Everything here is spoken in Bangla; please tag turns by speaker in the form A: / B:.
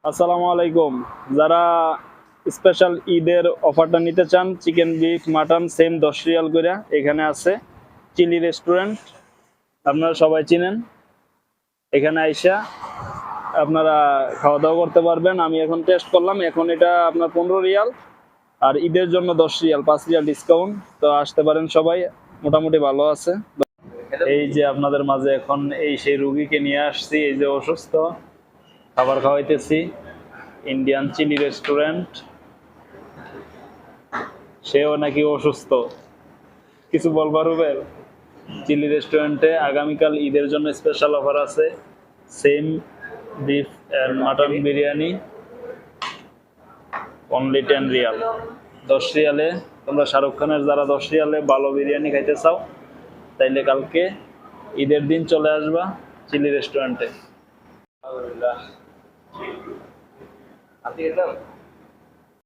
A: আসসালামু আলাইকুম। যারা স্পেশাল ঈদের অফারটা নিতে চান, chicken, beef, mutton same 10 Real করে এখানে আছে। চিলি রেস্টুরেন্ট আপনারা সবাই চিনেন। এখানে আইসা আপনারা খাওয়া দাওয়া করতে পারবেন। আমি এখন টেস্ট করলাম, এখন এটা আপনার 15 রিয়াল, আর ঈদের জন্য 10 রিয়াল, 5 রিয়াল ডিসকাউন্ট। তো আসতে পারেন সবাই, মোটামুটি ভালো আছে। এই যে আপনাদের মাঝে এখন এই সেই রুগীকে নিয়ে আসছি, এই যে অসুস্থ, খাবার খাওয়াইতেছি। ইন্ডিয়ান চিলি রেস্টুরেন্ট, সেও নাকি অসুস্থ। কিছু বলবার রুবেল? চিলি রেস্টুরেন্টে আগামীকাল ঈদের জন্য স্পেশাল অফার আছে। Same beef and mutton biryani only 10 Real. 10 রিয়ালে তোমরা শাহরুখ খানের যারা 10 রিয়ালে ভালো বিরিয়ানি খাইতে চাও, তাইলে কালকে ঈদের দিন চলে আসবা চিলি রেস্টুরেন্টে।